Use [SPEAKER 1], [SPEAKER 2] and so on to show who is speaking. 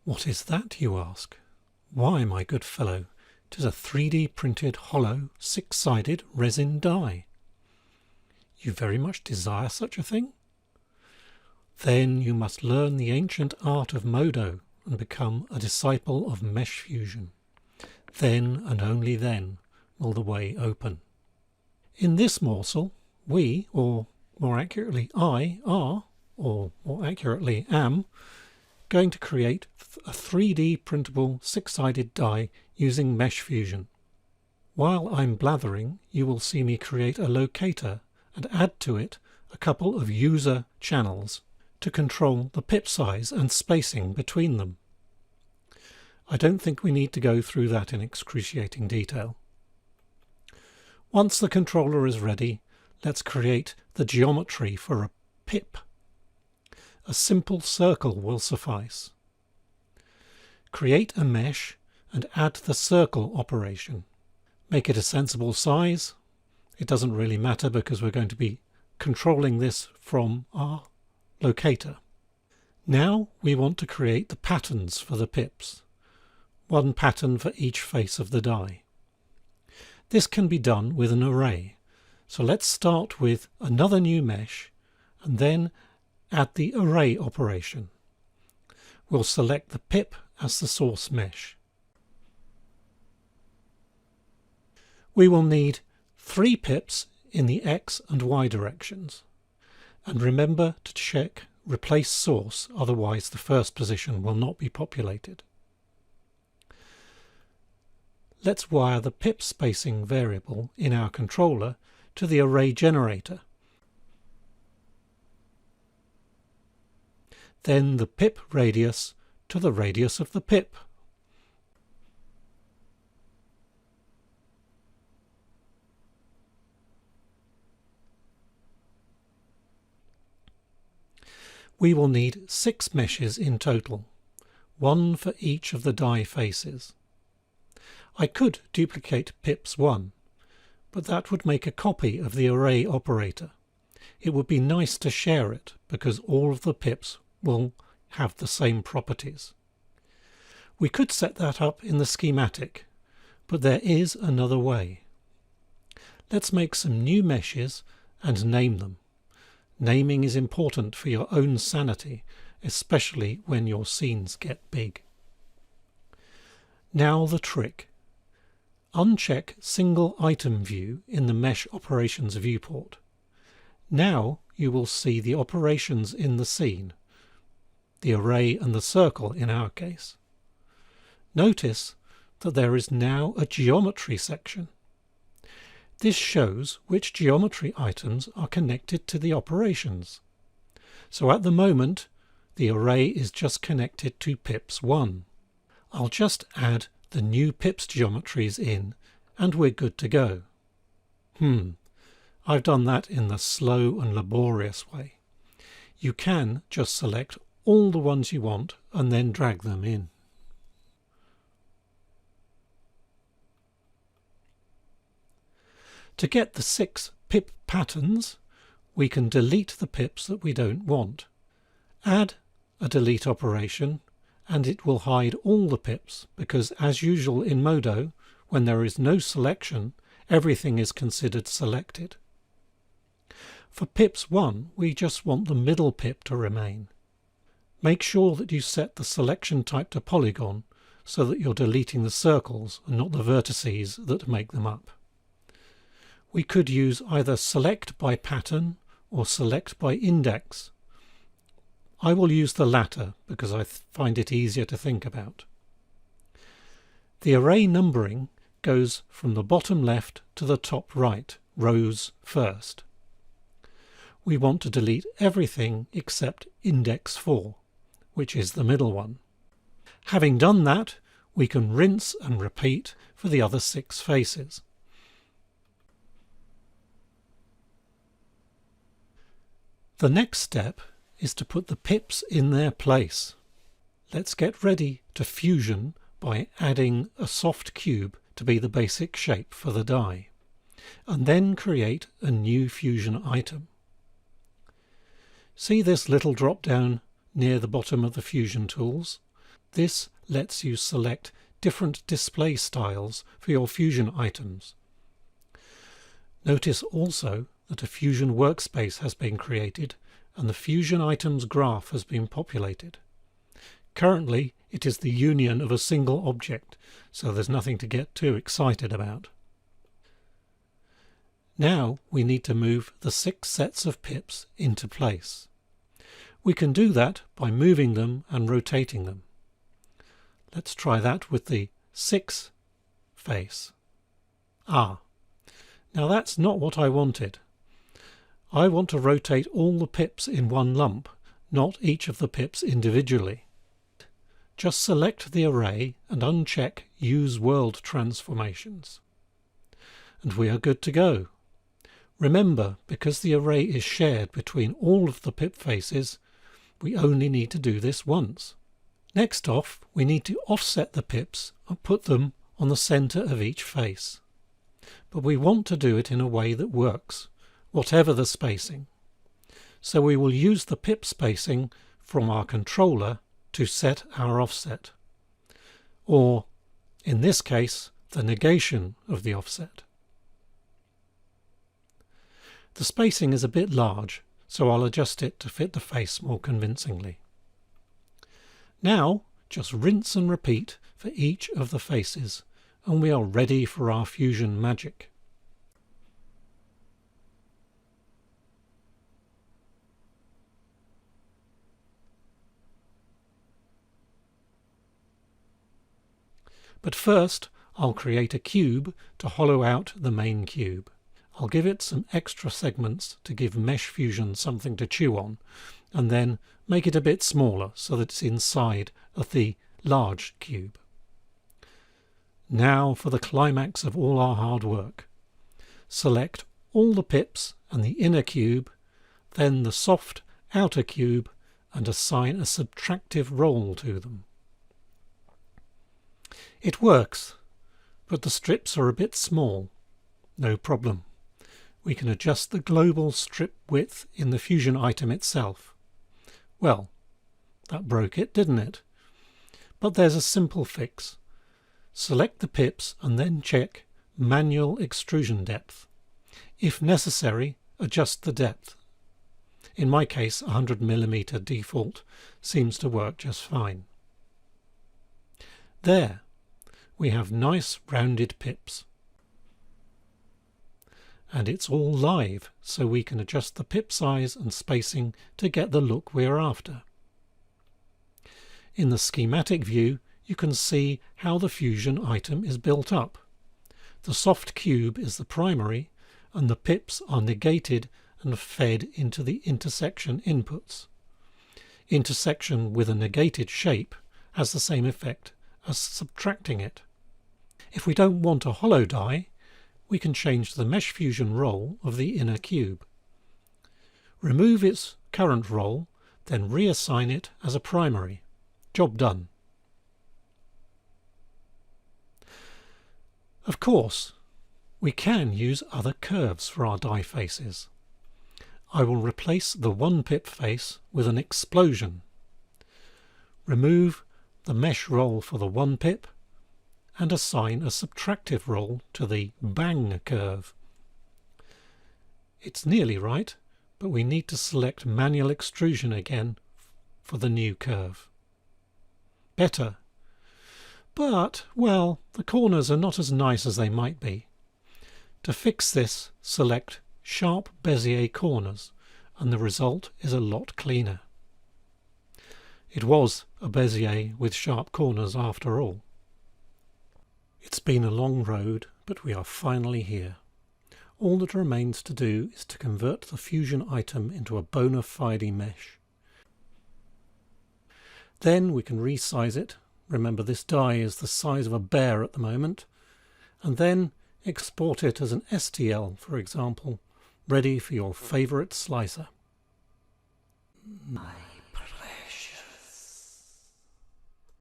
[SPEAKER 1] What is that, you ask? Why, my good fellow, 'tis a 3D printed hollow 6-sided resin die. You very much desire such a thing? Then you must learn the ancient art of Modo and become a disciple of mesh fusion. Then and only then will the way open. In this morsel, we, or more accurately I, are, or more accurately am, going to create a 3D printable 6-sided die using mesh fusion. While I'm blathering, you will see me create a locator and add to it a couple of user channels to control the pip size and spacing between them. I don't think we need to go through that in excruciating detail. Once the controller is ready, let's create the geometry for a pip. A simple circle will suffice. Create a mesh and add the circle operation. Make it a sensible size. It doesn't really matter because we're going to be controlling this from our locator. Now we want to create the patterns for the pips. One pattern for each face of the die. This can be done with an array. So let's start with another new mesh and then add the array operation. We'll select the pip as the source mesh. We will need 3 pips in the X and Y directions. And remember to check replace source, otherwise the first position will not be populated. Let's wire the pip spacing variable in our controller to the array generator. Then the pip radius to the radius of the pip. We will need 6 meshes in total, 1 for each of the die faces. I could duplicate pips 1, but that would make a copy of the array operator. It would be nice to share it because all of the pips will have the same properties. We could set that up in the schematic, but there is another way. Let's make some new meshes and name them. Naming is important for your own sanity, especially when your scenes get big. Now the trick. Uncheck Single Item View in the Mesh Operations viewport. Now you will see the operations in the scene, the array and the circle in our case. Notice that there is now a geometry section. This shows which geometry items are connected to the operations. So at the moment, the array is just connected to pips 1. I'll just add the new pips geometries in and we're good to go. I've done that in the slow and laborious way. You can just select all the ones you want and then drag them in. To get the 6 pip patterns, we can delete the pips that we don't want. Add a delete operation and it will hide all the pips because, as usual in Modo, when there is no selection, everything is considered selected. For pips 1, we just want the middle pip to remain. Make sure that you set the selection type to polygon so that you're deleting the circles and not the vertices that make them up. We could use either select by pattern or select by index. I will use the latter because I find it easier to think about. The array numbering goes from the bottom left to the top right, rows first. We want to delete everything except index 4, which is the middle one. Having done that, we can rinse and repeat for the other 6 faces. The next step is to put the pips in their place. Let's get ready to fusion by adding a soft cube to be the basic shape for the die, and then create a new fusion item. See this little drop down near the bottom of the fusion tools? This lets you select different display styles for your Fusion items. Notice also that a Fusion workspace has been created and the Fusion items graph has been populated. Currently it is the union of a single object, so there's nothing to get too excited about. Now we need to move the 6 sets of pips into place. We can do that by moving them and rotating them. Let's try that with the 6 face. Now that's not what I wanted. I want to rotate all the pips in one lump, not each of the pips individually. Just select the array and uncheck Use World Transformations. And we are good to go. Remember, because the array is shared between all of the pip faces, we only need to do this once. Next off, we need to offset the pips and put them on the centre of each face. But we want to do it in a way that works, whatever the spacing. So we will use the pip spacing from our controller to set our offset. Or, in this case, the negation of the offset. The spacing is a bit large, so I'll adjust it to fit the face more convincingly. Now, just rinse and repeat for each of the faces, and we are ready for our Fusion magic. But first, I'll create a cube to hollow out the main cube. I'll give it some extra segments to give Mesh Fusion something to chew on, and then make it a bit smaller so that it's inside of the large cube. Now for the climax of all our hard work. Select all the pips and the inner cube, then the soft outer cube, and assign a subtractive role to them. It works, but the strips are a bit small. No problem. We can adjust the global strip width in the Fusion item itself. Well, that broke it, didn't it? But there's a simple fix. Select the pips and then check Manual Extrusion Depth. If necessary, adjust the depth. In my case, 100mm default seems to work just fine. There, we have nice rounded pips. And it's all live, so we can adjust the pip size and spacing to get the look we're after. In the schematic view, you can see how the Fusion item is built up. The soft cube is the primary, and the pips are negated and fed into the intersection inputs. Intersection with a negated shape has the same effect as subtracting it. If we don't want a hollow die, we can change the Mesh Fusion role of the inner cube. Remove its current role, then reassign it as a primary. Job done. Of course, we can use other curves for our die faces. I will replace the one pip face with an explosion. Remove the mesh role for the one pip and assign a subtractive role to the bang curve. It's nearly right, but we need to select manual extrusion again for the new curve. Better. But, well, the corners are not as nice as they might be. To fix this, select Sharp Bezier Corners, and the result is a lot cleaner. It was a Bezier with sharp corners after all. It's been a long road, but we are finally here. All that remains to do is to convert the Fusion item into a bona fide mesh. Then we can resize it. Remember, this die is the size of a bear at the moment. And then export it as an STL, for example, ready for your favourite slicer.